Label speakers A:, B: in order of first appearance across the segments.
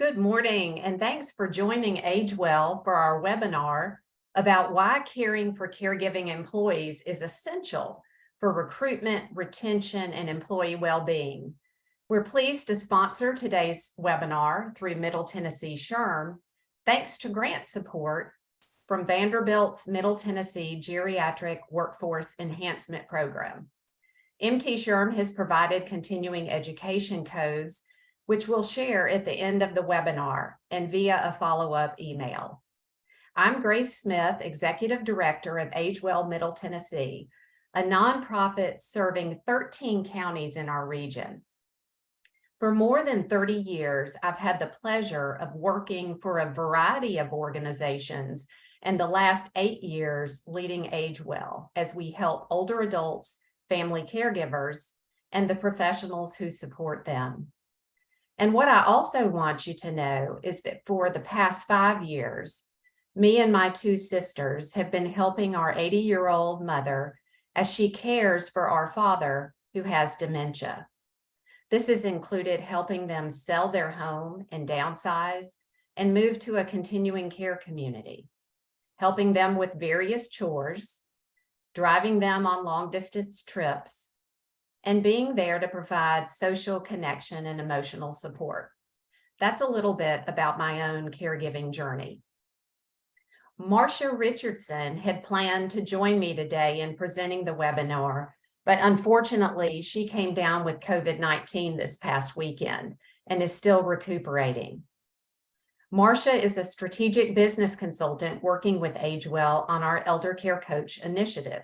A: Good morning, and thanks for joining AgeWell for our webinar about why caring for caregiving employees is essential for recruitment, retention, and employee well-being. We're pleased to sponsor today's webinar through Middle Tennessee SHRM, thanks to grant support from Vanderbilt's Middle Tennessee Geriatric Workforce Enhancement Program. MT SHRM has provided continuing education codes which we'll share at the end of the webinar and via a follow-up email. I'm Grace Smith, Executive Director of AgeWell Middle Tennessee, a nonprofit serving 13 counties in our region. For more than 30 years, I've had the pleasure of working for a variety of organizations, and the last 8 years leading AgeWell as we help older adults, family caregivers, and the professionals who support them. And what I also want you to know is that for the past 5 years, me and my 2 sisters have been helping our 80-year-old mother as she cares for our father who has dementia. This has included helping them sell their home and downsize and move to a continuing care community, helping them with various chores, driving them on long-distance trips, and being there to provide social connection and emotional support. That's a little bit about my own caregiving journey. Marcia Richardson had planned to join me today in presenting the webinar, but unfortunately, she came down with COVID-19 this past weekend and is still recuperating. Marcia is a strategic business consultant working with AgeWell on our Eldercare Coach initiative.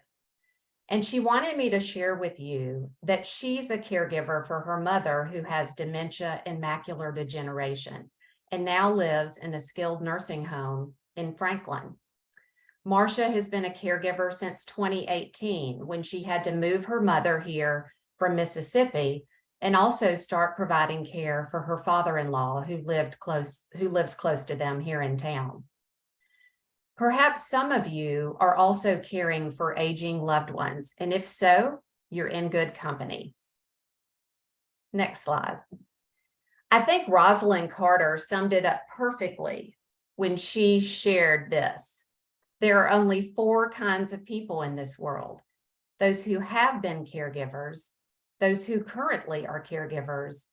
A: And she wanted me to share with you that she's a caregiver for her mother who has dementia and macular degeneration and now lives in a skilled nursing home in Franklin. Marcia has been a caregiver since 2018 when she had to move her mother here from Mississippi and also start providing care for her father-in-law who lives close to them here in town. Perhaps some of you are also caring for aging loved ones, and if so, you're in good company. Next slide. I think Rosalind Carter summed it up perfectly when she shared this. There are only 4 kinds of people in this world: those who have been caregivers, those who currently are caregivers,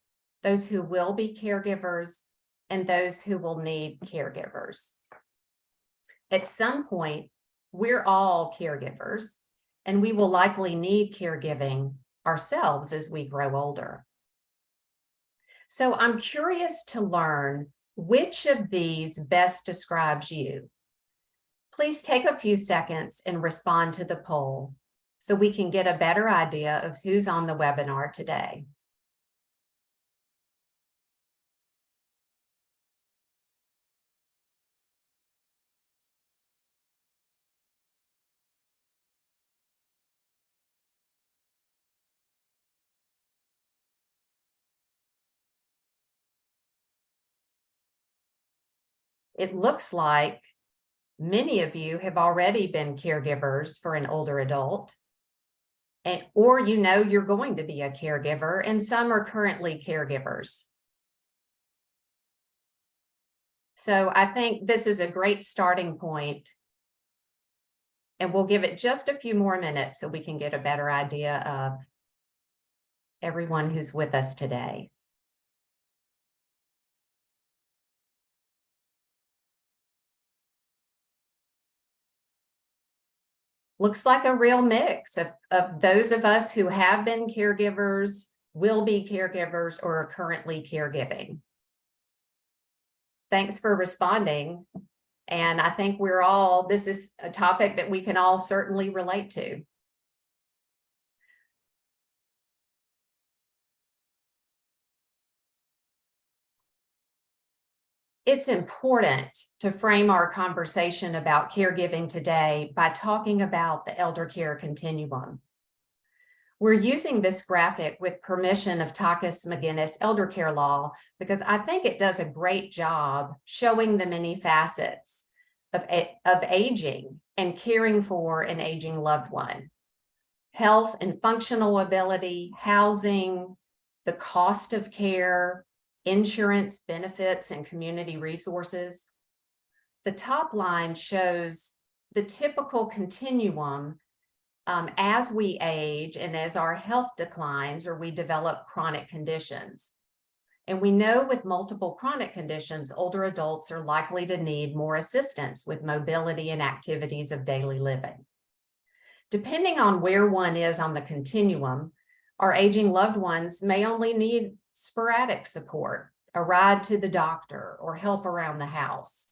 A: those who will be caregivers, and those who will need caregivers. At some point, we're all caregivers, and we will likely need caregiving ourselves as we grow older. So I'm curious to learn which of these best describes you. Please take a few seconds and respond to the poll so we can get a better idea of who's on the webinar today. It looks like many of you have already been caregivers for an older adult, or you're going to be a caregiver, and some are currently caregivers. So I think this is a great starting point, and we'll give it just a few more minutes so we can get a better idea of everyone who's with us today. Looks like a real mix of those of us who have been caregivers, will be caregivers, or are currently caregiving. Thanks for responding. And I think this is a topic that we can all certainly relate to. It's important to frame our conversation about caregiving today by talking about the elder care continuum. We're using this graphic with permission of Takis McGinnis Eldercare Law because I think it does a great job showing the many facets of aging and caring for an aging loved one. Health and functional ability, housing, the cost of care, insurance, benefits, and community resources. The top line shows the typical continuum as we age and as our health declines or we develop chronic conditions. And we know with multiple chronic conditions, older adults are likely to need more assistance with mobility and activities of daily living. Depending on where one is on the continuum, our aging loved ones may only need sporadic support, a ride to the doctor, or help around the house.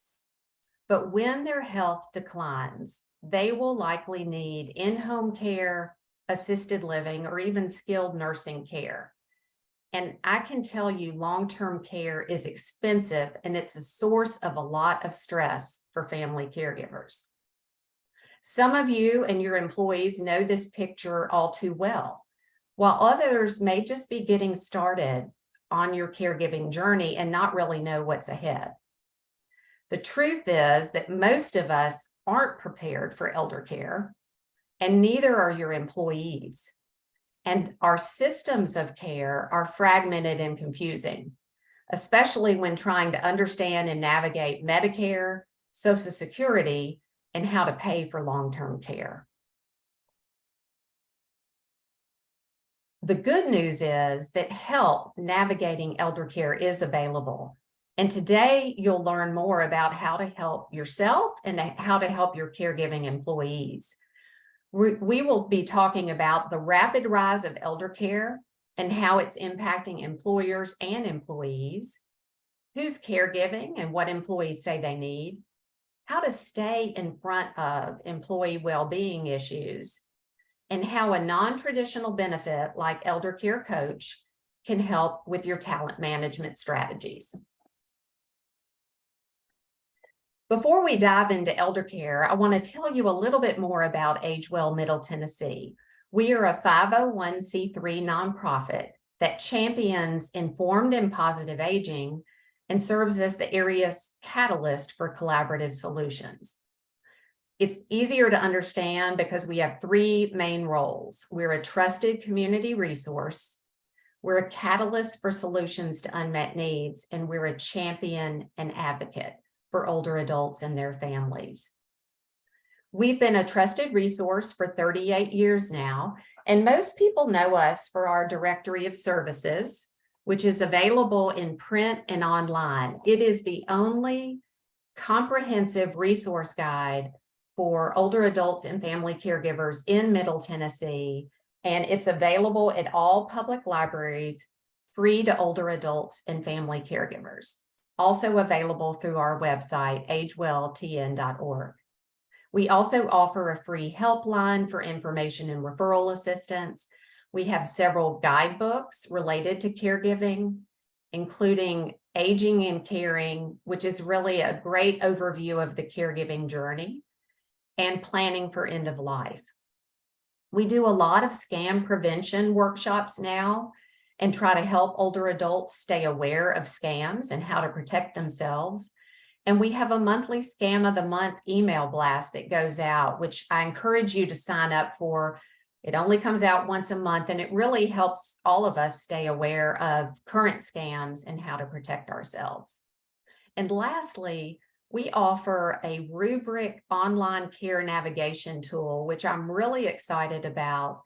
A: But when their health declines, they will likely need in-home care, assisted living, or even skilled nursing care. And I can tell you long-term care is expensive and it's a source of a lot of stress for family caregivers. Some of you and your employees know this picture all too well, while others may just be getting started on your caregiving journey and not really know what's ahead. The truth is that most of us aren't prepared for elder care, and neither are your employees. And our systems of care are fragmented and confusing, especially when trying to understand and navigate Medicare, Social Security, and how to pay for long-term care. The good news is that help navigating elder care is available. And today you'll learn more about how to help yourself and how to help your caregiving employees. We will be talking about the rapid rise of elder care and how it's impacting employers and employees, who's caregiving and what employees say they need, how to stay in front of employee well-being issues, and how a non-traditional benefit like elder care coach can help with your talent management strategies. Before we dive into elder care, I want to tell you a little bit more about AgeWell Middle Tennessee. We are a 501c3 nonprofit that champions informed and positive aging and serves as the area's catalyst for collaborative solutions. It's easier to understand because we have three main roles. We're a trusted community resource, we're a catalyst for solutions to unmet needs, and we're a champion and advocate for older adults and their families. We've been a trusted resource for 38 years now, and most people know us for our directory of services, which is available in print and online. It is the only comprehensive resource guide for older adults and family caregivers in Middle Tennessee, and it's available at all public libraries, free to older adults and family caregivers. Also available through our website, agewelltn.org. We also offer a free helpline for information and referral assistance. We have several guidebooks related to caregiving, including Aging and Caring, which is really a great overview of the caregiving journey, and Planning for End of Life. We do a lot of scam prevention workshops now and try to help older adults stay aware of scams and how to protect themselves. And we have a monthly Scam of the Month email blast that goes out, which I encourage you to sign up for. It only comes out once a month, and it really helps all of us stay aware of current scams and how to protect ourselves. And lastly, we offer a rubric online care navigation tool, which I'm really excited about.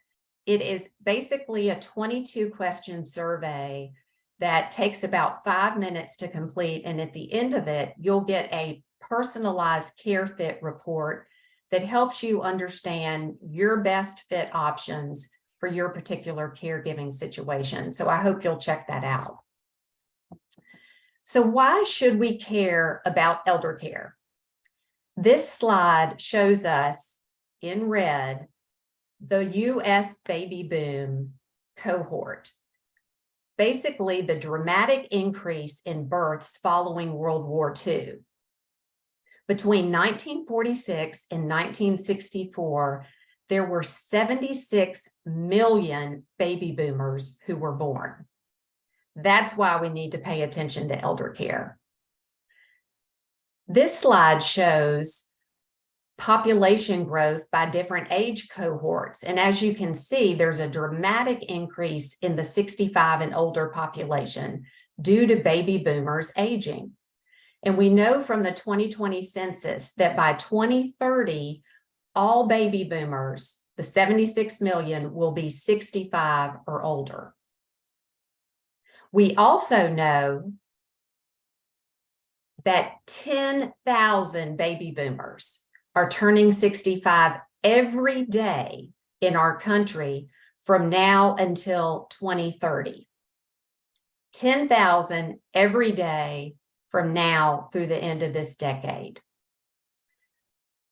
A: It is basically a 22-question survey that takes about 5 minutes to complete. And at the end of it, you'll get a personalized care fit report that helps you understand your best fit options for your particular caregiving situation. So I hope you'll check that out. So why should we care about elder care? This slide shows us in red the U.S. baby boom cohort. Basically, the dramatic increase in births following World War II. Between 1946 and 1964, there were 76 million baby boomers who were born. That's why we need to pay attention to elder care. This slide shows population growth by different age cohorts. And as you can see, there's a dramatic increase in the 65 and older population due to baby boomers aging. And we know from the 2020 census that by 2030, all baby boomers, the 76 million, will be 65 or older. We also know that 10,000 baby boomers are turning 65 every day in our country from now until 2030. 10,000 every day from now through the end of this decade.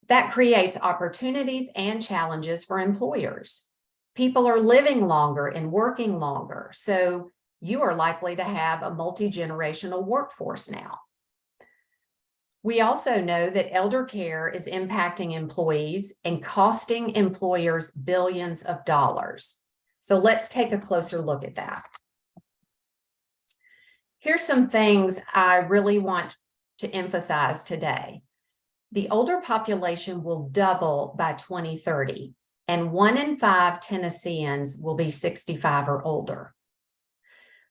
A: That creates opportunities and challenges for employers. People are living longer and working longer, so you are likely to have a multi-generational workforce now. We also know that elder care is impacting employees and costing employers billions of dollars. So let's take a closer look at that. Here's some things I really want to emphasize today. The older population will double by 2030, and 1 in 5 Tennesseans will be 65 or older.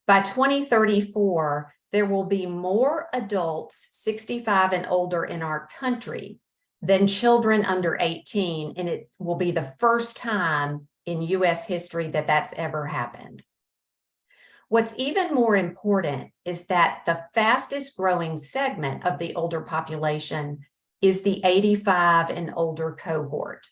A: By 2034, there will be more adults 65 and older in our country than children under 18, and it will be the first time in U.S. history that that's ever happened. What's even more important is that the fastest growing segment of the older population is the 85 and older cohort.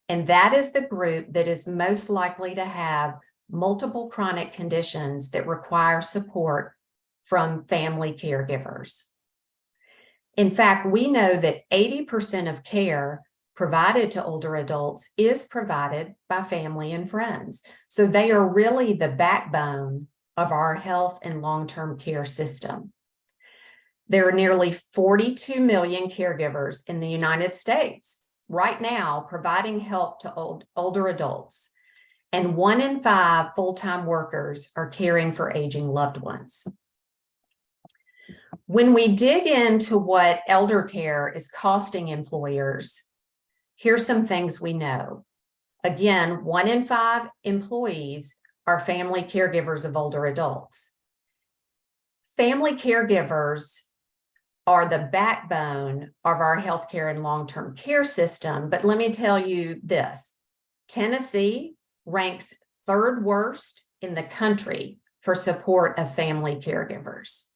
A: And that is the group that is most likely to have multiple chronic conditions that require support from family caregivers. In fact, we know that 80% of care provided to older adults is provided by family and friends. So they are really the backbone of our health and long-term care system. There are nearly 42 million caregivers in the United States right now providing help to older adults, and 1 in 5 full-time workers are caring for aging loved ones. When we dig into what elder care is costing employers, here's some things we know. Again, 1 in 5 employees are family caregivers of older adults. Family caregivers are the backbone of our healthcare and long-term care system, but let me tell you this, Tennessee ranks 3rd worst in the country for support of family caregivers.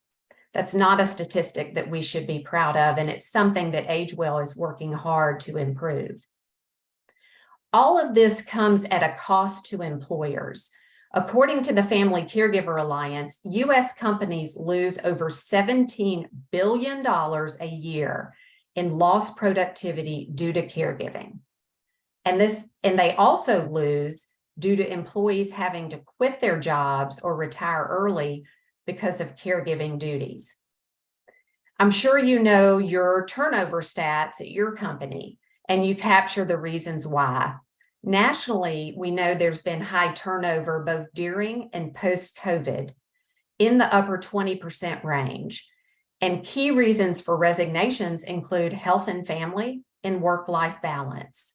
A: That's not a statistic that we should be proud of, and it's something that AgeWell is working hard to improve. All of this comes at a cost to employers. According to the Family Caregiver Alliance, U.S. companies lose over $17 billion a year in lost productivity due to caregiving. And they also lose due to employees having to quit their jobs or retire early because of caregiving duties. I'm sure you know your turnover stats at your company, and you capture the reasons why. Nationally, we know there's been high turnover both during and post-COVID in the upper 20% range. And key reasons for resignations include health and family and work-life balance.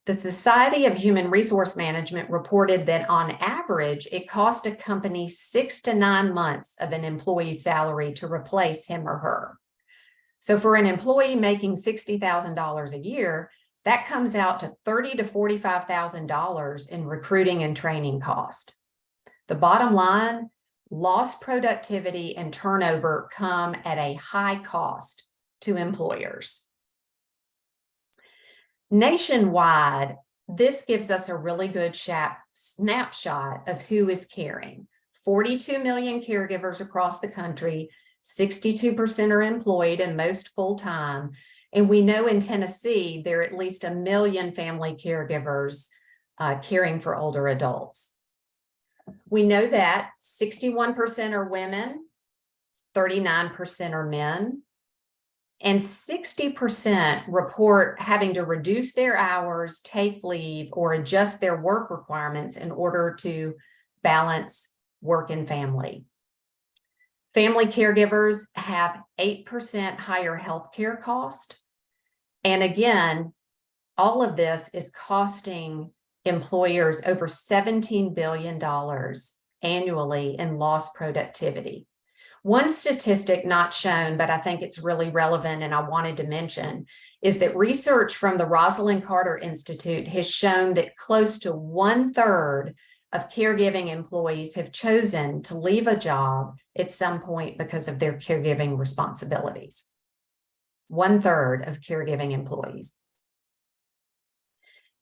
A: The Society of Human Resource Management reported that on average, it cost a company 6 to 9 months of an employee's salary to replace him or her. So for an employee making $60,000 a year, that comes out to $30,000 to $45,000 in recruiting and training cost. The bottom line, lost productivity and turnover come at a high cost to employers. Nationwide, this gives us a really good snapshot of who is caring. 42 million caregivers across the country, 62% are employed and most full-time. And we know in Tennessee, there are at least 1 million family caregivers caring for older adults. We know that 61% are women, 39% are men, and 60% report having to reduce their hours, take leave, or adjust their work requirements in order to balance work and family. Family caregivers have 8% higher healthcare cost. And again, all of this is costing employers over $17 billion annually in lost productivity. One statistic not shown, but I think it's really relevant and I wanted to mention, is that research from the Rosalind Carter Institute has shown that close to 1/3 of caregiving employees have chosen to leave a job at some point because of their caregiving responsibilities. 1/3 of caregiving employees.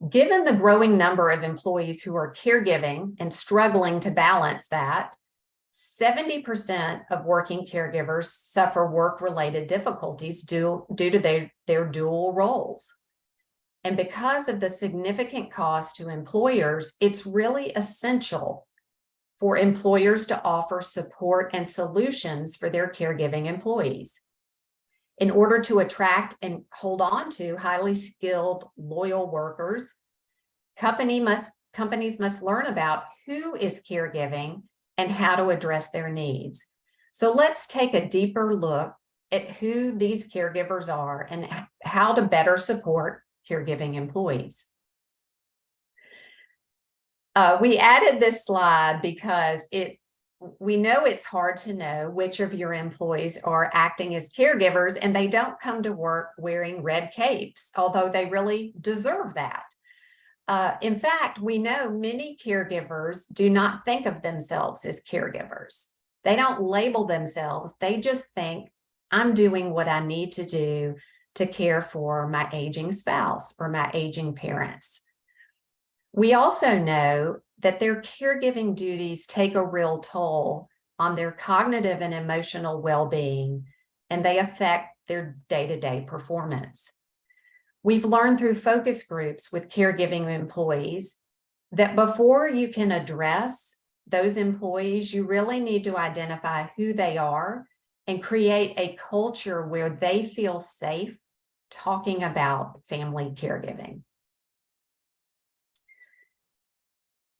A: Given the growing number of employees who are caregiving and struggling to balance that, 70% of working caregivers suffer work-related difficulties due to their dual roles. And because of the significant cost to employers, it's really essential for employers to offer support and solutions for their caregiving employees. In order to attract and hold on to highly skilled, loyal workers, companies must learn about who is caregiving and how to address their needs. So let's take a deeper look at who these caregivers are and how to better support caregiving employees. We added this slide because we know it's hard to know which of your employees are acting as caregivers, and they don't come to work wearing red capes, although they really deserve that. In fact, we know many caregivers do not think of themselves as caregivers. They don't label themselves. They just think, I'm doing what I need to do to care for my aging spouse or my aging parents. We also know that their caregiving duties take a real toll on their cognitive and emotional well-being, and they affect their day-to-day performance. We've learned through focus groups with caregiving employees that before you can address those employees, you really need to identify who they are and create a culture where they feel safe talking about family caregiving.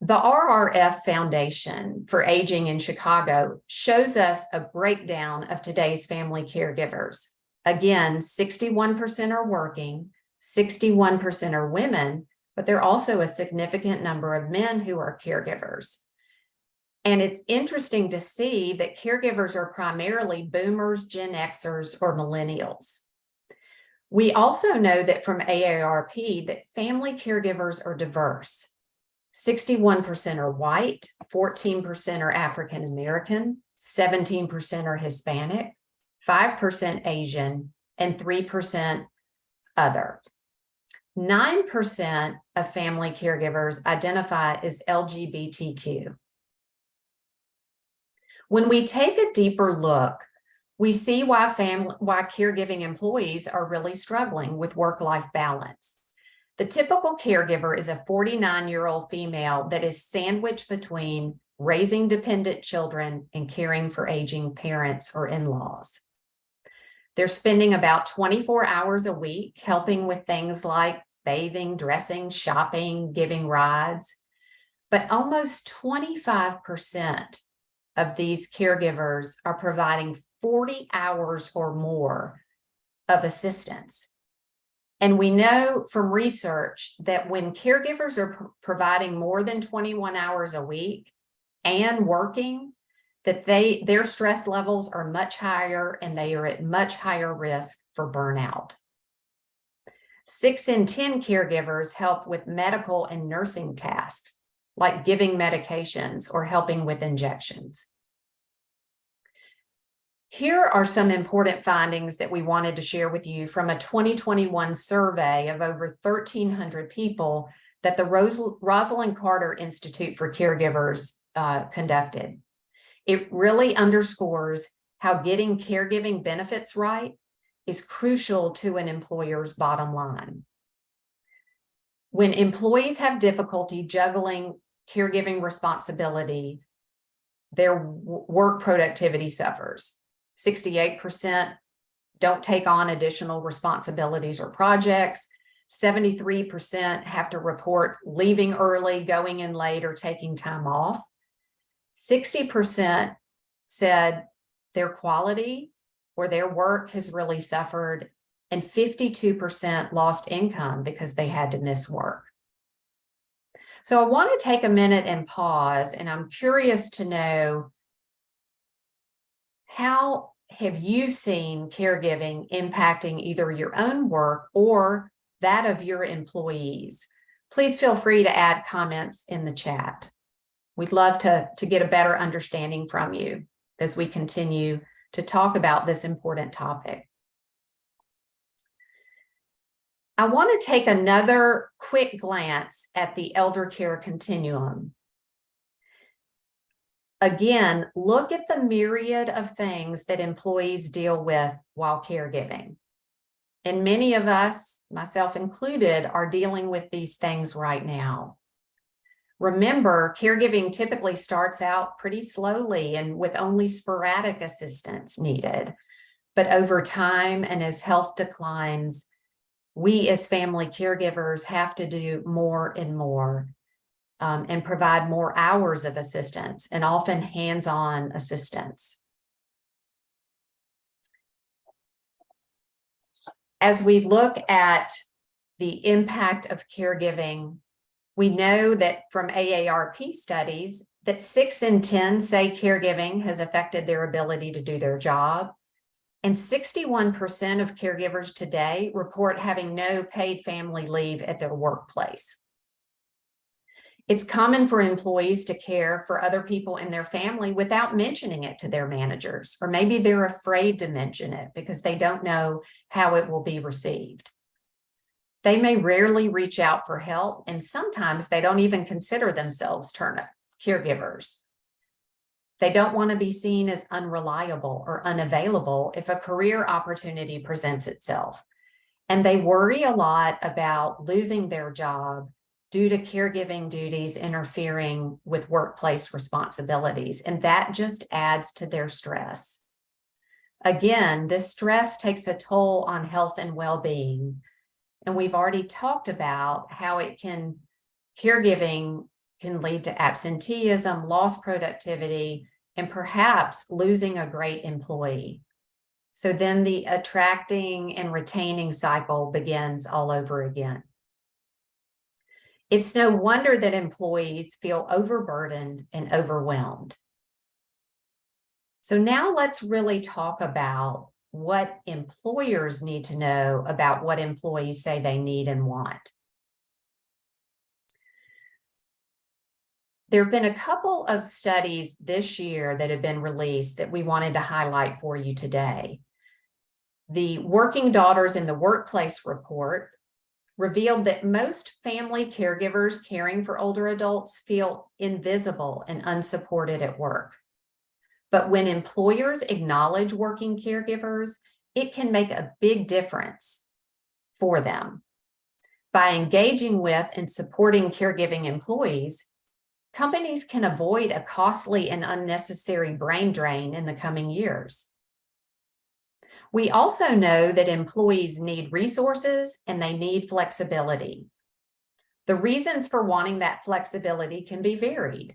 A: The RRF Foundation for Aging in Chicago shows us a breakdown of today's family caregivers. Again, 61% are working, 61% are women, but there are also a significant number of men who are caregivers. And it's interesting to see that caregivers are primarily boomers, Gen Xers, or millennials. We also know that from AARP that family caregivers are diverse. 61% are white, 14% are African American, 17% are Hispanic, 5% Asian, and 3% other. 9% of family caregivers identify as LGBTQ. When we take a deeper look, we see why caregiving employees are really struggling with work-life balance. The typical caregiver is a 49-year-old female that is sandwiched between raising dependent children and caring for aging parents or in-laws. They're spending about 24 hours a week helping with things like bathing, dressing, shopping, giving rides. But almost 25% of these caregivers are providing 40 hours or more of assistance. And we know from research that when caregivers are providing more than 21 hours a week and working, that their stress levels are much higher and they are at much higher risk for burnout. 6 in 10 caregivers help with medical and nursing tasks, like giving medications or helping with injections. Here are some important findings that we wanted to share with you from a 2021 survey of over 1,300 people that the Rosalind Carter Institute for Caregivers conducted. It really underscores how getting caregiving benefits right is crucial to an employer's bottom line. When employees have difficulty juggling caregiving responsibility, their work productivity suffers. 68% don't take on additional responsibilities or projects. 73% have to report leaving early, going in late, or taking time off. 60% said their quality or their work has really suffered, and 52% lost income because they had to miss work. So I want to take a minute and pause, and I'm curious to know, how have you seen caregiving impacting either your own work or that of your employees? Please feel free to add comments in the chat. We'd love to get a better understanding from you as we continue to talk about this important topic. I want to take another quick glance at the elder care continuum. Again, look at the myriad of things that employees deal with while caregiving. And many of us, myself included, are dealing with these things right now. Remember, caregiving typically starts out pretty slowly and with only sporadic assistance needed. But over time and as health declines, we as family caregivers have to do more and more and provide more hours of assistance and often hands-on assistance. As we look at the impact of caregiving, we know that from AARP studies that 6 in 10 say caregiving has affected their ability to do their job. And 61% of caregivers today report having no paid family leave at their workplace. It's common for employees to care for other people in their family without mentioning it to their managers, or maybe they're afraid to mention it because they don't know how it will be received. They may rarely reach out for help, and sometimes they don't even consider themselves caregivers. They don't want to be seen as unreliable or unavailable if a career opportunity presents itself. And they worry a lot about losing their job due to caregiving duties interfering with workplace responsibilities. And that just adds to their stress. Again, this stress takes a toll on health and well-being. And we've already talked about how caregiving can lead to absenteeism, lost productivity, and perhaps losing a great employee. So then the attracting and retaining cycle begins all over again. It's no wonder that employees feel overburdened and overwhelmed. So now let's really talk about what employers need to know about what employees say they need and want. There have been a couple of studies this year that have been released that we wanted to highlight for you today. The Working Daughters in the Workplace report revealed that most family caregivers caring for older adults feel invisible and unsupported at work. But when employers acknowledge working caregivers, it can make a big difference for them. By engaging with and supporting caregiving employees, companies can avoid a costly and unnecessary brain drain in the coming years. We also know that employees need resources and they need flexibility. The reasons for wanting that flexibility can be varied.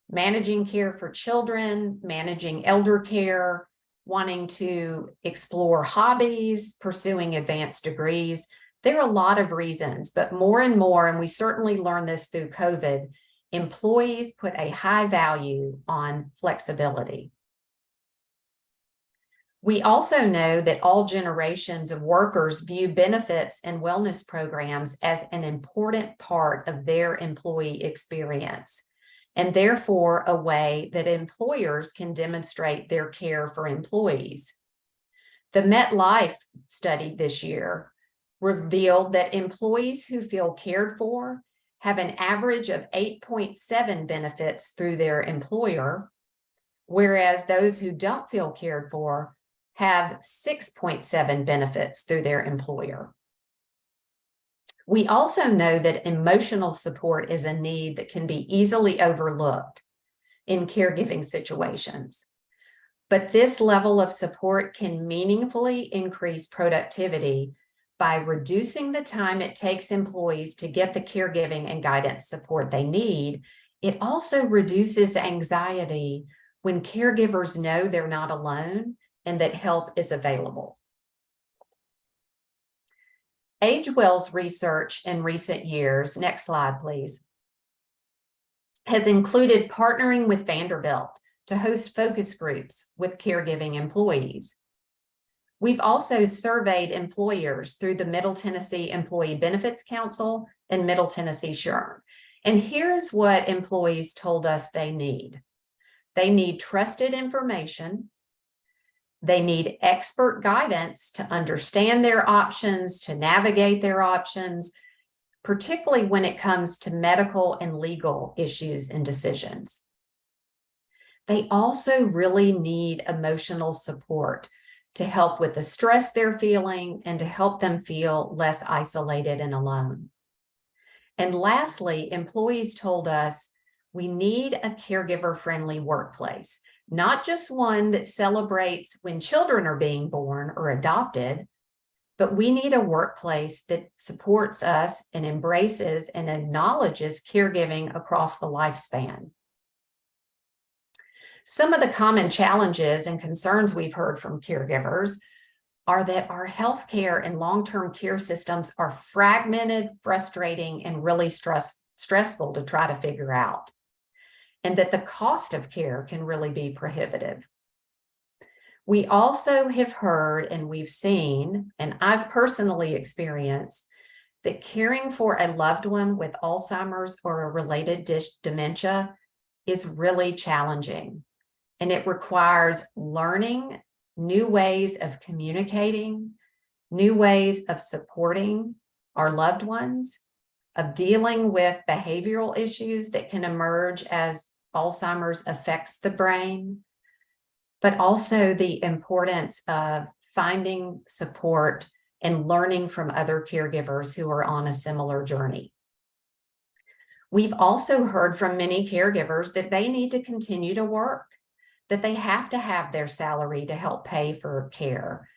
A: Managing care for children, managing elder care, wanting to explore hobbies, pursuing advanced degrees. There are a lot of reasons, but more and more, and we certainly learned this through COVID, employees put a high value on flexibility. We also know that all generations of workers view benefits and wellness programs as an important part of their employee experience, and therefore a way that employers can demonstrate their care for employees. The MetLife study this year revealed that employees who feel cared for have an average of 8.7 benefits through their employer, whereas those who don't feel cared for have 6.7 benefits through their employer. We also know that emotional support is a need that can be easily overlooked in caregiving situations. But this level of support can meaningfully increase productivity by reducing the time it takes employees to get the caregiving and guidance support they need. It also reduces anxiety when caregivers know they're not alone and that help is available. AgeWell's research in recent years, next slide please, has included partnering with Vanderbilt to host focus groups with caregiving employees. We've also surveyed employers through the Middle Tennessee Employee Benefits Council and Middle Tennessee SHRM. And here's what employees told us they need. They need trusted information. They need expert guidance to understand their options, to navigate their options, particularly when it comes to medical and legal issues and decisions. They also really need emotional support to help with the stress they're feeling and to help them feel less isolated and alone. And lastly, employees told us we need a caregiver-friendly workplace, not just one that celebrates when children are being born or adopted, but we need a workplace that supports us and embraces and acknowledges caregiving across the lifespan. Some of the common challenges and concerns we've heard from caregivers are that our healthcare and long-term care systems are fragmented, frustrating, and really stressful to try to figure out, and that the cost of care can really be prohibitive. We also have heard and we've seen, and I've personally experienced, that caring for a loved one with Alzheimer's or a related dementia is really challenging. And it requires learning new ways of communicating, new ways of supporting our loved ones, of dealing with behavioral issues that can emerge as Alzheimer's affects the brain, but also the importance of finding support and learning from other caregivers who are on a similar journey. We've also heard from many caregivers that they need to continue to work, that they have to have their salary to help pay for care,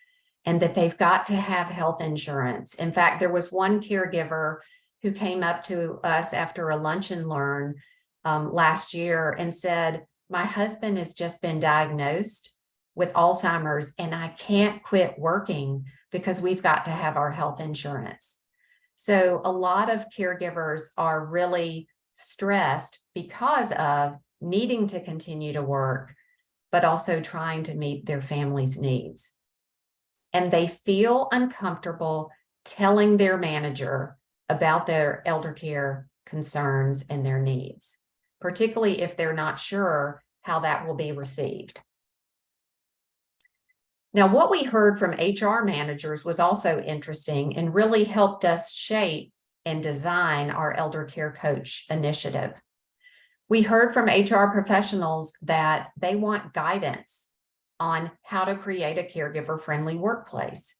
A: and that they've got to have health insurance. In fact, there was one caregiver who came up to us after a lunch and learn last year and said, my husband has just been diagnosed with Alzheimer's and I can't quit working because we've got to have our health insurance. So a lot of caregivers are really stressed because of needing to continue to work, but also trying to meet their family's needs. And they feel uncomfortable telling their manager about their elder care concerns and their needs, particularly if they're not sure how that will be received. Now, what we heard from HR managers was also interesting and really helped us shape and design our elder care coach initiative. We heard from HR professionals that they want guidance on how to create a caregiver-friendly workplace,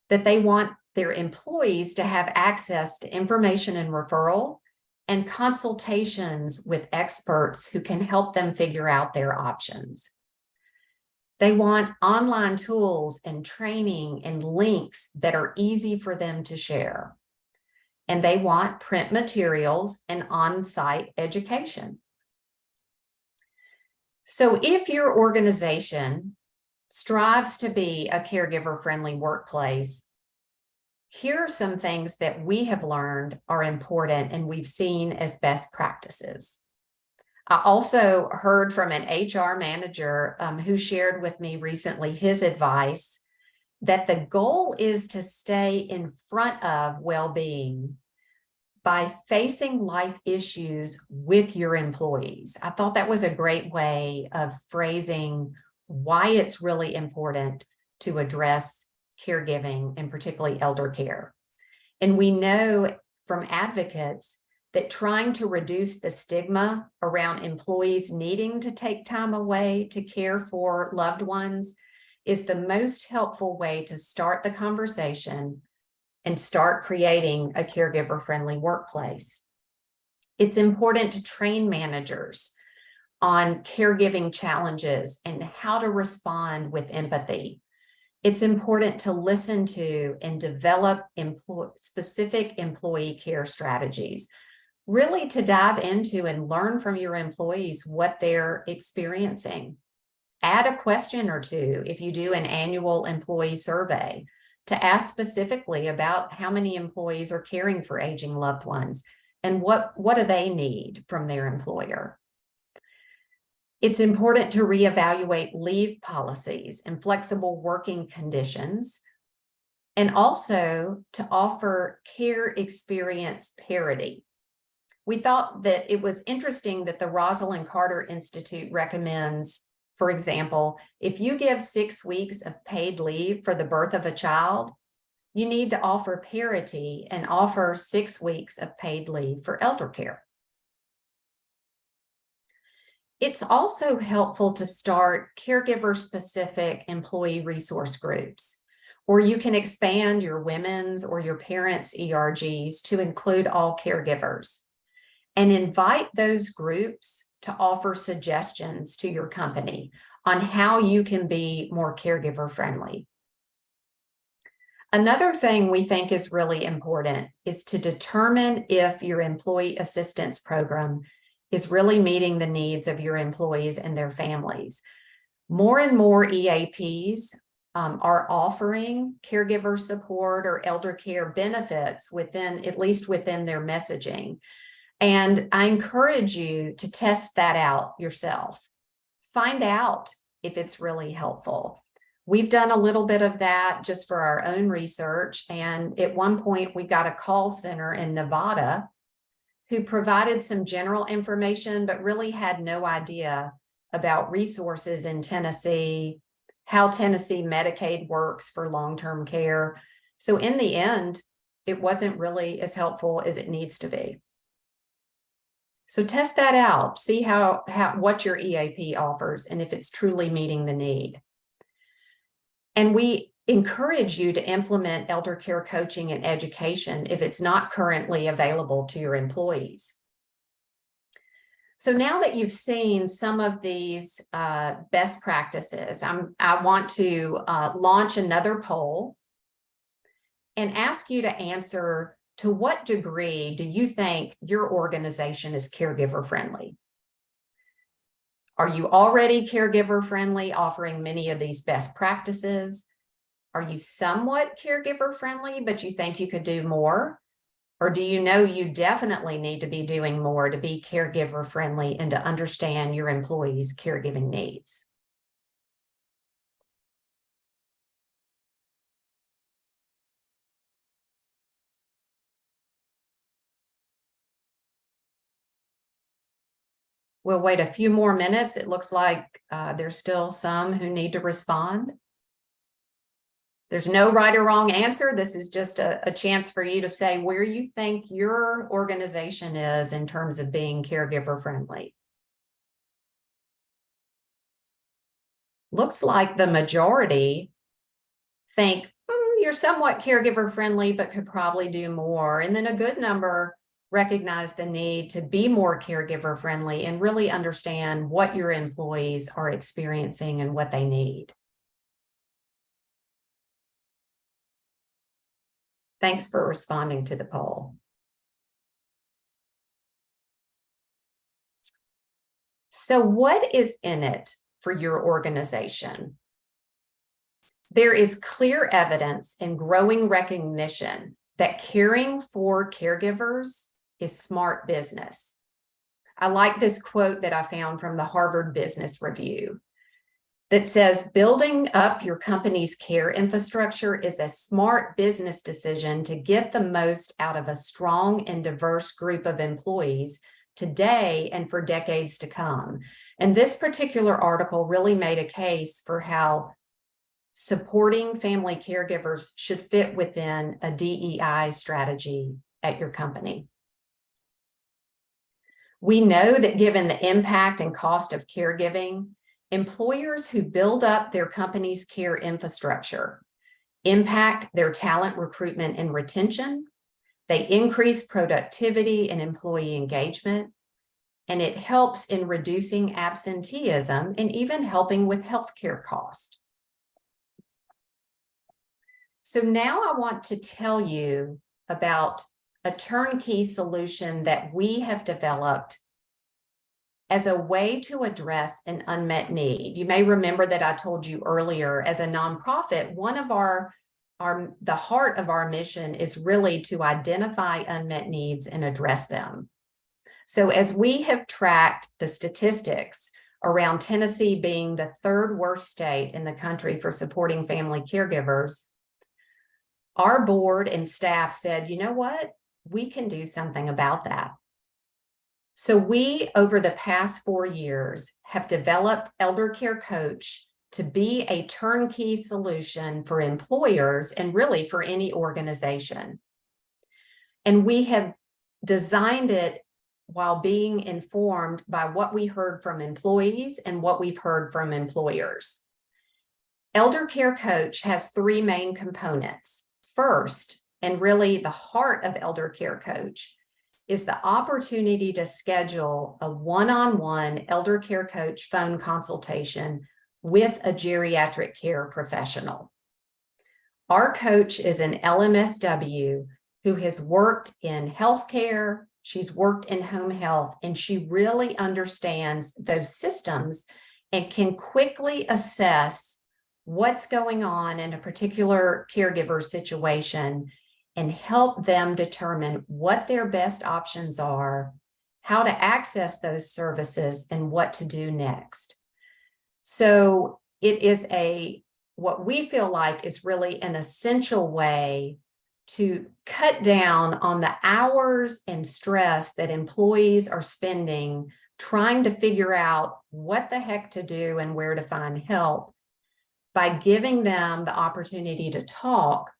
A: that they want their employees to have access to information and referral and consultations with experts who can help them figure out their options. They want online tools and training and links that are easy for them to share. And they want print materials and on-site education. So if your organization strives to be a caregiver-friendly workplace, here are some things that we have learned are important and we've seen as best practices. I also heard from an HR manager who shared with me recently his advice that the goal is to stay in front of well-being by facing life issues with your employees. I thought that was a great way of phrasing why it's really important to address caregiving and particularly elder care. And we know from advocates that trying to reduce the stigma around employees needing to take time away to care for loved ones is the most helpful way to start the conversation and start creating a caregiver-friendly workplace. It's important to train managers on caregiving challenges and how to respond with empathy. It's important to listen to and develop specific employee care strategies, really to dive into and learn from your employees what they're experiencing. Add a question or two if you do an annual employee survey to ask specifically about how many employees are caring for aging loved ones, and what do they need from their employer. It's important to reevaluate leave policies and flexible working conditions, and also to offer care experience parity. We thought that it was interesting that the Rosalind Carter Institute recommends, for example, if you give 6 weeks of paid leave for the birth of a child, you need to offer parity and offer 6 weeks of paid leave for elder care. It's also helpful to start caregiver-specific employee resource groups, or you can expand your women's or your parents' ERGs to include all caregivers, and invite those groups to offer suggestions to your company on how you can be more caregiver friendly. Another thing we think is really important is to determine if your employee assistance program is really meeting the needs of your employees and their families. More and more EAPs are offering caregiver support or elder care benefits at least within their messaging. And I encourage you to test that out yourself. Find out if it's really helpful. We've done a little bit of that just for our own research. And at one point, we got a call center in Nevada who provided some general information, but really had no idea about resources in Tennessee, how Tennessee Medicaid works for long-term care. So in the end, it wasn't really as helpful as it needs to be. So test that out, see what your EAP offers and if it's truly meeting the need. And we encourage you to implement elder care coaching and education if it's not currently available to your employees. So now that you've seen some of these best practices, I want to launch another poll and ask you to answer, to what degree do you think your organization is caregiver friendly? Are you already caregiver friendly, offering many of these best practices? Are you somewhat caregiver friendly, but you think you could do more? Or do you know you definitely need to be doing more to be caregiver friendly and to understand your employees' caregiving needs? We'll wait a few more minutes. It looks like there's still some who need to respond. There's no right or wrong answer. This is just a chance for you to say where you think your organization is in terms of being caregiver friendly. Looks like the majority think you're somewhat caregiver friendly, but could probably do more. And then a good number recognize the need to be more caregiver friendly and really understand what your employees are experiencing and what they need. Thanks for responding to the poll. So what is in it for your organization? There is clear evidence and growing recognition that caring for caregivers is smart business. I like this quote that I found from the Harvard Business Review that says, building up your company's care infrastructure is a smart business decision to get the most out of a strong and diverse group of employees today and for decades to come. And this particular article really made a case for how supporting family caregivers should fit within a DEI strategy at your company. We know that given the impact and cost of caregiving, employers who build up their company's care infrastructure impact their talent recruitment and retention, they increase productivity and employee engagement, and it helps in reducing absenteeism and even helping with healthcare costs. So now I want to tell you about a turnkey solution that we have developed as a way to address an unmet need. You may remember that I told you earlier, as a nonprofit, one of our the heart of our mission is really to identify unmet needs and address them. So as we have tracked the statistics around Tennessee being the third worst state in the country for supporting family caregivers, our board and staff said, you know what? We can do something about that. So we, over the past 4 years, have developed Eldercare Coach to be a turnkey solution for employers and really for any organization. And we have designed it while being informed by what we heard from employees and what we've heard from employers. Eldercare Coach has 3 main components. First, and really the heart of Eldercare Coach, is the opportunity to schedule a one-on-one Eldercare Coach phone consultation with a geriatric care professional. Our coach is an LMSW who has worked in healthcare, she's worked in home health, and she really understands those systems and can quickly assess what's going on in a particular caregiver situation and help them determine what their best options are, how to access those services, and what to do next. So it is what we feel like is really an essential way to cut down on the hours and stress that employees are spending trying to figure out what the heck to do and where to find help, by giving them the opportunity to talk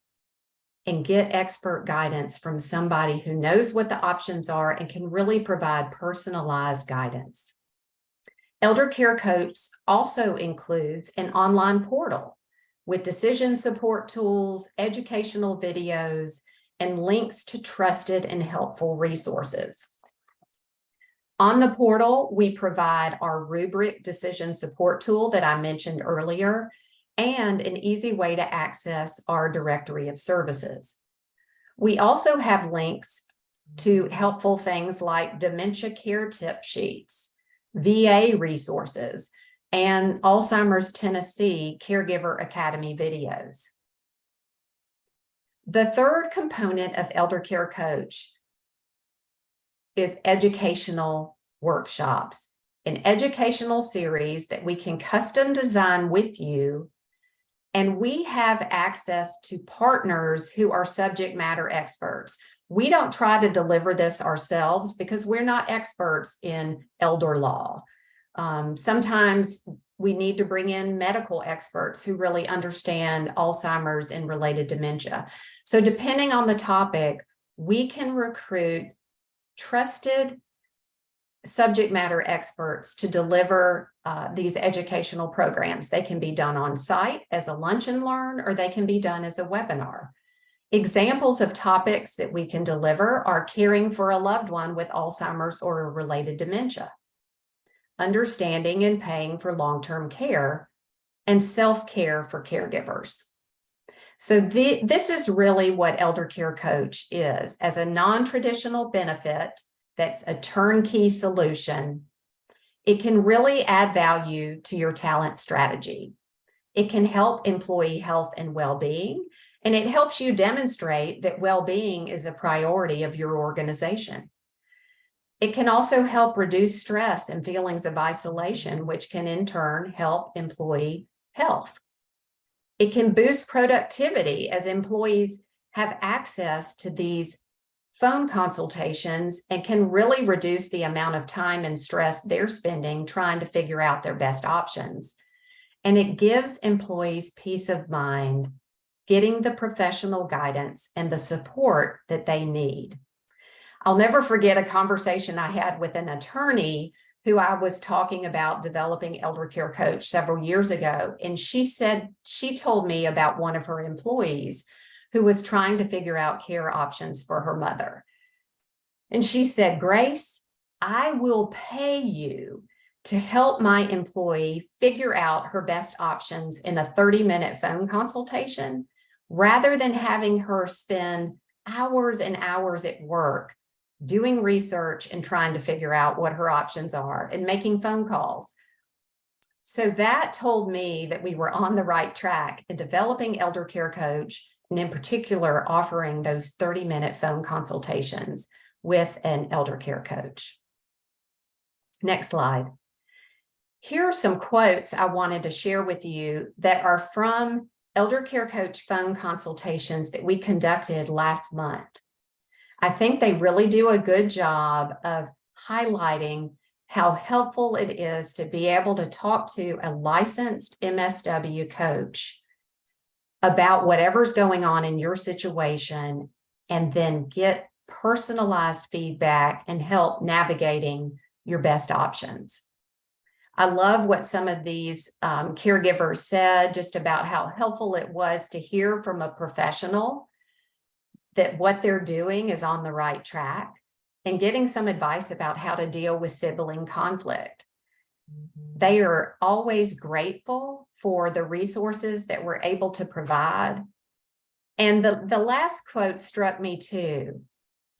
A: and get expert guidance from somebody who knows what the options are and can really provide personalized guidance. Eldercare Coach also includes an online portal with decision support tools, educational videos, and links to trusted and helpful resources. On the portal, we provide our rubric decision support tool that I mentioned earlier, and an easy way to access our directory of services. We also have links to helpful things like dementia care tip sheets, VA resources, and Alzheimer's Tennessee Caregiver Academy videos. The third component of Eldercare Coach is educational workshops, an educational series that we can custom design with you. And we have access to partners who are subject matter experts. We don't try to deliver this ourselves because we're not experts in elder law. Sometimes we need to bring in medical experts who really understand Alzheimer's and related dementia. So depending on the topic, we can recruit trusted subject matter experts to deliver these educational programs. They can be done on site as a lunch and learn, or they can be done as a webinar. Examples of topics that we can deliver are caring for a loved one with Alzheimer's or a related dementia, understanding and paying for long-term care, and self-care for caregivers. So this is really what Eldercare Coach is, as a non-traditional benefit that's a turnkey solution. It can really add value to your talent strategy. It can help employee health and well-being, and it helps you demonstrate that well-being is a priority of your organization. It can also help reduce stress and feelings of isolation, which can in turn help employee health. It can boost productivity as employees have access to these phone consultations and can really reduce the amount of time and stress they're spending trying to figure out their best options. And it gives employees peace of mind, getting the professional guidance and the support that they need. I'll never forget a conversation I had with an attorney who I was talking about developing Eldercare Coach several years ago. And she told me about one of her employees who was trying to figure out care options for her mother. And she said, Grace, I will pay you to help my employee figure out her best options in a 30-minute phone consultation, rather than having her spend hours and hours at work doing research and trying to figure out what her options are and making phone calls. So that told me that we were on the right track in developing Eldercare Coach and in particular, offering those 30-minute phone consultations with an elder care coach. Next slide. Here are some quotes I wanted to share with you that are from elder care coach phone consultations that we conducted last month. I think they really do a good job of highlighting how helpful it is to be able to talk to a licensed MSW coach about whatever's going on in your situation and then get personalized feedback and help navigating your best options. I love what some of these caregivers said just about how helpful it was to hear from a professional that what they're doing is on the right track and getting some advice about how to deal with sibling conflict. They are always grateful for the resources that we're able to provide. And the last quote struck me too.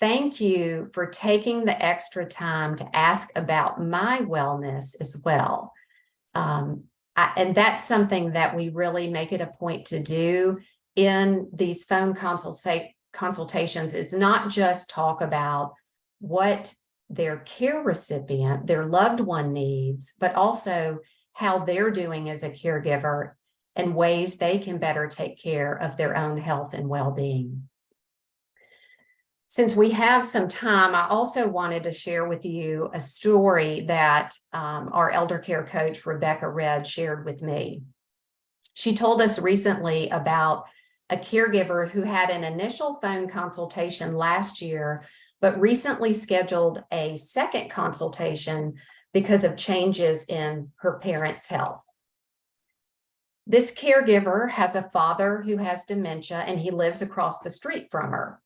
A: Thank you for taking the extra time to ask about my wellness as well. And that's something that we really make it a point to do in these phone consultations, is not just talk about what their care recipient, their loved one needs, but also how they're doing as a caregiver and ways they can better take care of their own health and well-being. Since we have some time, I also wanted to share with you a story that our elder care coach, Rebecca Red, shared with me. She told us recently about a caregiver who had an initial phone consultation last year, but recently scheduled a second consultation because of changes in her parents' health. This caregiver has a father who has dementia and he lives across the street from her.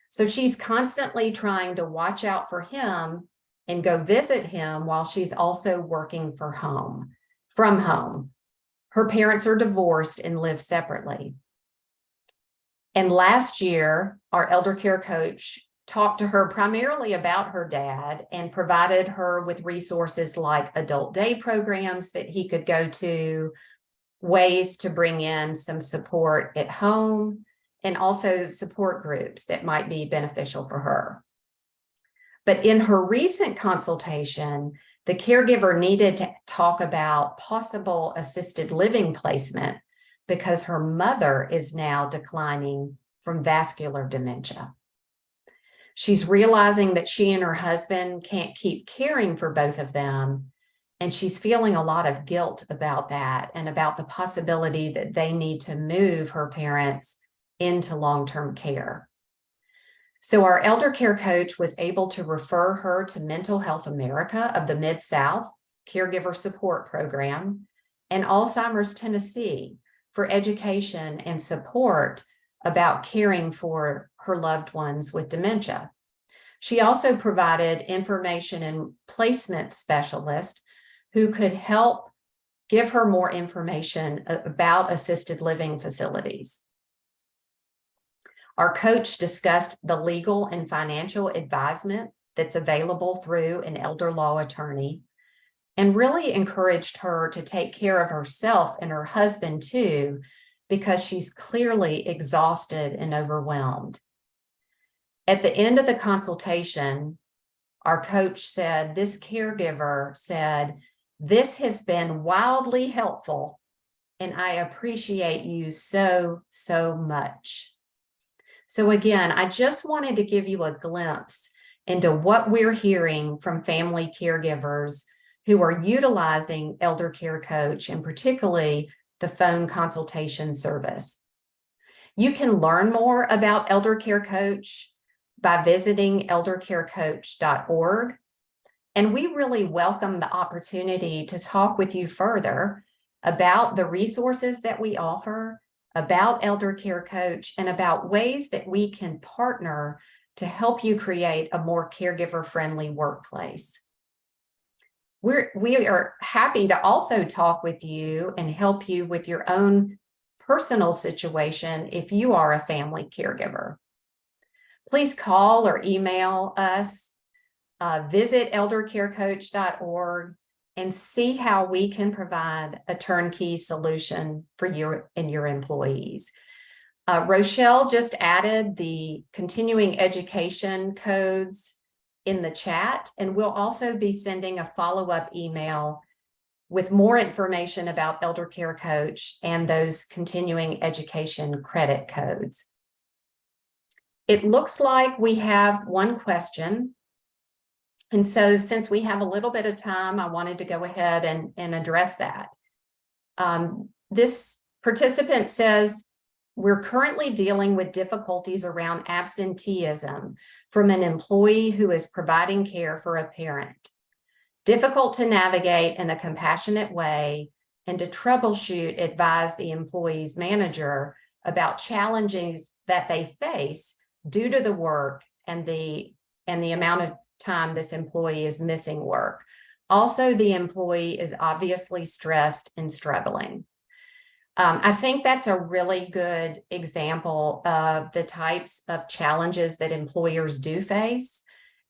A: So she's constantly trying to watch out for him and go visit him while she's also working from home. Her parents are divorced and live separately. And last year, our elder care coach talked to her primarily about her dad and provided her with resources like adult day programs that he could go to, ways to bring in some support at home, and also support groups that might be beneficial for her. But in her recent consultation, the caregiver needed to talk about possible assisted living placement because her mother is now declining from vascular dementia. She's realizing that she and her husband can't keep caring for both of them, and she's feeling a lot of guilt about that and about the possibility that they need to move her parents into long-term care. So our elder care coach was able to refer her to Mental Health America of the Mid-South Caregiver Support Program and Alzheimer's Tennessee for education and support about caring for her loved ones with dementia. She also provided information and placement specialists who could help give her more information about assisted living facilities. Our coach discussed the legal and financial advisement that's available through an elder law attorney and really encouraged her to take care of herself and her husband too, because she's clearly exhausted and overwhelmed. At the end of the consultation, our coach said, this caregiver said, "This has been wildly helpful, and I appreciate you so, so much." So again, I just wanted to give you a glimpse into what we're hearing from family caregivers who are utilizing Elder Care Coach, and particularly the phone consultation service. You can learn more about Elder Care Coach by visiting eldercarecoach.org. And we really welcome the opportunity to talk with you further about the resources that we offer, about Elder Care Coach, and about ways that we can partner to help you create a more caregiver-friendly workplace. We are happy to also talk with you and help you with your own personal situation if you are a family caregiver. Please call or email us, visit eldercarecoach.org, and see how we can provide a turnkey solution for you and your employees. Rochelle just added the continuing education codes in the chat, and we'll also be sending a follow-up email with more information about Eldercare Coach and those continuing education credit codes. It looks like we have one question. And so since we have a little bit of time, I wanted to go ahead and address that. This participant says, we're currently dealing with difficulties around absenteeism from an employee who is providing care for a parent. Difficult to navigate in a compassionate way and to troubleshoot, advise the employee's manager about challenges that they face due to the work and the amount of time this employee is missing work. Also, the employee is obviously stressed and struggling. I think that's a really good example of the types of challenges that employers do face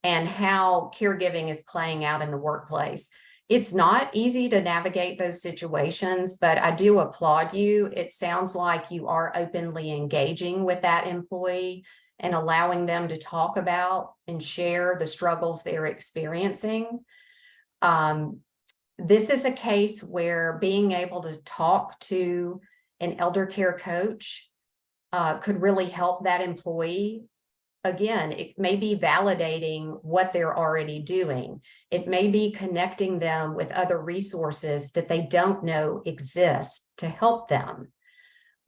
A: and how caregiving is playing out in the workplace. It's not easy to navigate those situations, but I do applaud you. It sounds like you are openly engaging with that employee and allowing them to talk about and share the struggles they're experiencing. This is a case where being able to talk to an Eldercare coach could really help that employee. Again, it may be validating what they're already doing. It may be connecting them with other resources that they don't know exist to help them.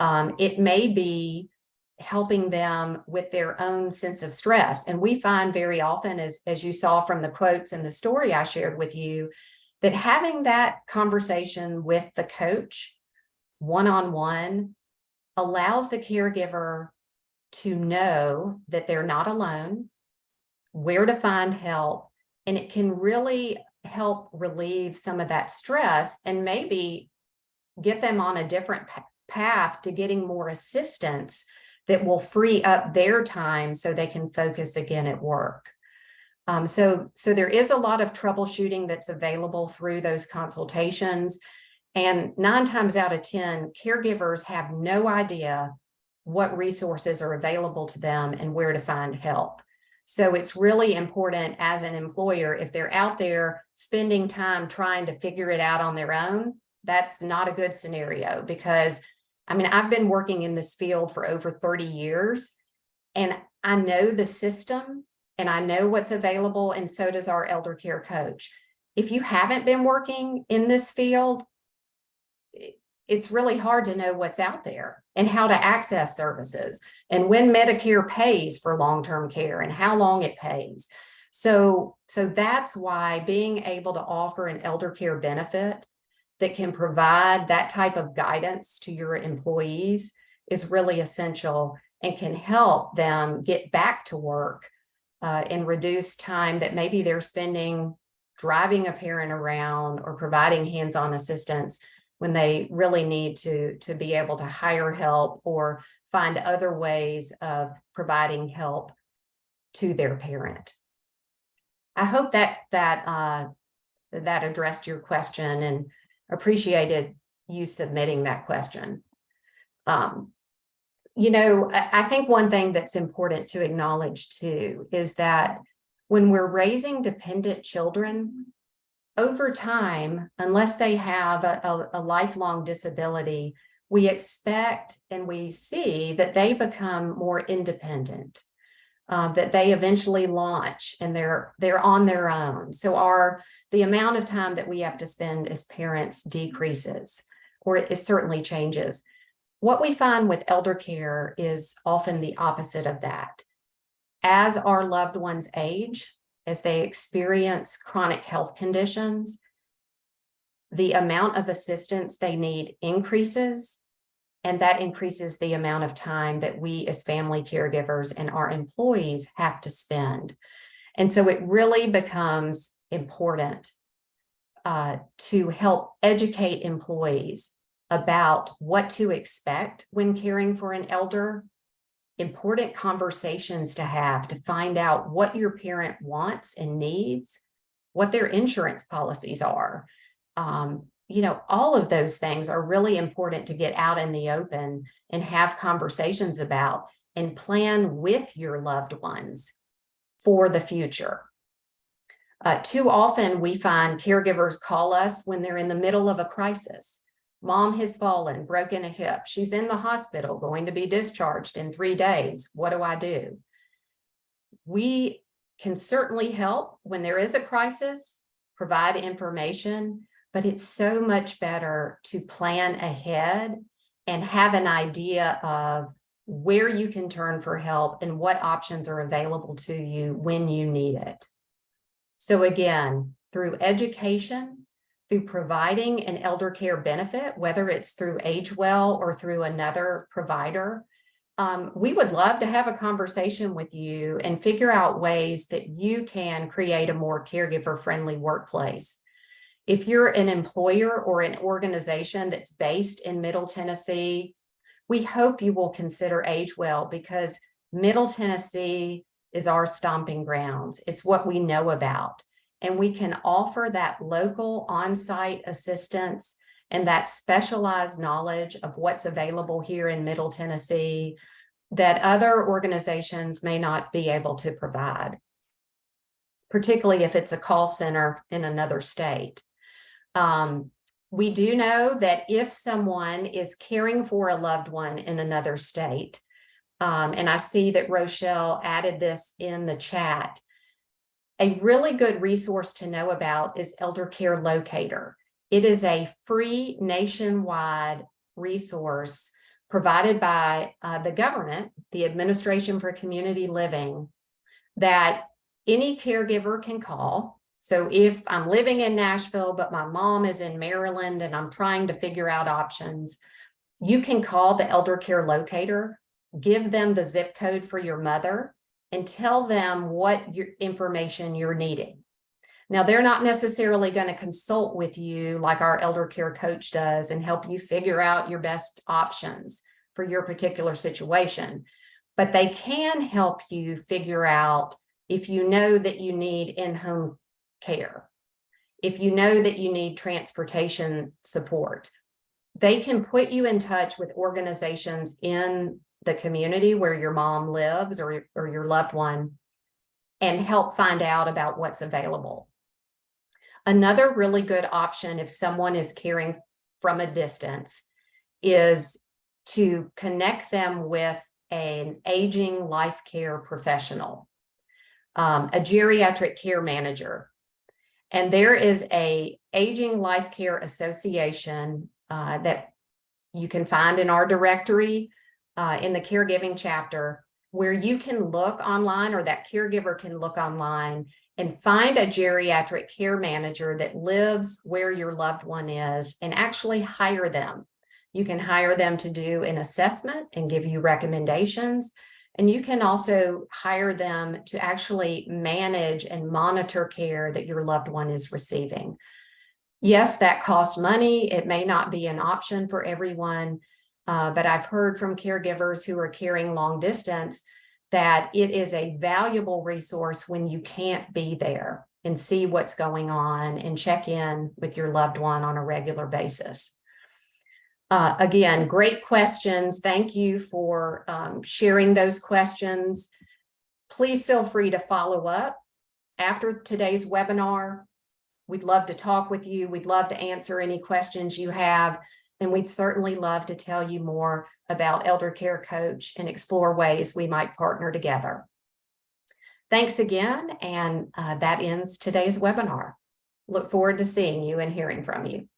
A: It may be helping them with their own sense of stress. And we find very often, as you saw from the quotes and the story I shared with you, that having that conversation with the coach one-on-one allows the caregiver to know that they're not alone, where to find help, and it can really help relieve some of that stress and maybe get them on a different path to getting more assistance that will free up their time so they can focus again at work. So there is a lot of troubleshooting that's available through those consultations. And 9 times out of 10, caregivers have no idea what resources are available to them and where to find help. So it's really important as an employer, if they're out there spending time trying to figure it out on their own, that's not a good scenario, because I mean, I've been working in this field for over 30 years and I know the system and I know what's available, and so does our Eldercare coach. If you haven't been working in this field, it's really hard to know what's out there and how to access services and when Medicare pays for long-term care and how long it pays. So that's why being able to offer an Eldercare benefit that can provide that type of guidance to your employees is really essential and can help them get back to work and reduce time that maybe they're spending driving a parent around or providing hands-on assistance when they really need to be able to hire help or find other ways of providing help to their parent. I hope that addressed your question and appreciated you submitting that question. You know, I think one thing that's important to acknowledge too is that when we're raising dependent children, over time, unless they have a lifelong disability, we expect and we see that they become more independent, that they eventually launch and they're on their own. So the amount of time that we have to spend as parents decreases, or it certainly changes. What we find with Eldercare is often the opposite of that. As our loved ones age, as they experience chronic health conditions, the amount of assistance they need increases, and that increases the amount of time that we as family caregivers and our employees have to spend. And so it really becomes important to help educate employees about what to expect when caring for an elder, important conversations to have to find out what your parent wants and needs, what their insurance policies are, all of those things are really important to get out in the open and have conversations about and plan with your loved ones for the future. Too often we find caregivers call us when they're in the middle of a crisis. Mom has fallen, broken a hip. She's in the hospital, going to be discharged in 3 days. What do I do? We can certainly help when there is a crisis, provide information, but it's so much better to plan ahead and have an idea of where you can turn for help and what options are available to you when you need it. So again, through education, through providing an elder care benefit, whether it's through AgeWell or through another provider, we would love to have a conversation with you and figure out ways that you can create a more caregiver-friendly workplace. If you're an employer or an organization that's based in Middle Tennessee, we hope you will consider AgeWell, because Middle Tennessee is our stomping grounds. It's what we know about. And we can offer that local on-site assistance and that specialized knowledge of what's available here in Middle Tennessee that other organizations may not be able to provide, particularly if it's a call center in another state. We do know that if someone is caring for a loved one in another state, and I see that Rochelle added this in the chat, a really good resource to know about is Eldercare Locator. It is a free nationwide resource provided by the government, the Administration for Community Living, that any caregiver can call. So if I'm living in Nashville, but my mom is in Maryland and I'm trying to figure out options, you can call the Eldercare Locator, give them the zip code for your mother, and tell them what your information you're needing. Now, they're not necessarily going to consult with you like our elder care coach does and help you figure out your best options for your particular situation, but they can help you figure out if you know that you need in-home care, if you know that you need transportation support. They can put you in touch with organizations in the community where your mom lives or your loved one and help find out about what's available. Another really good option if someone is caring from a distance is to connect them with an aging life care professional, a geriatric care manager. And there is a Aging Life Care Association that you can find in our directory in the caregiving chapter, where you can look online, or that caregiver can look online and find a geriatric care manager that lives where your loved one is and actually hire them. You can hire them to do an assessment and give you recommendations. And you can also hire them to actually manage and monitor care that your loved one is receiving. Yes, that costs money. It may not be an option for everyone, but I've heard from caregivers who are caring long distance that it is a valuable resource when you can't be there and see what's going on and check in with your loved one on a regular basis. Again, great questions. Thank you for sharing those questions. Please feel free to follow up after today's webinar. We'd love to talk with you. We'd love to answer any questions you have. And we'd certainly love to tell you more about Elder Care Coach and explore ways we might partner together. Thanks again. And that ends today's webinar. Look forward to seeing you and hearing from you.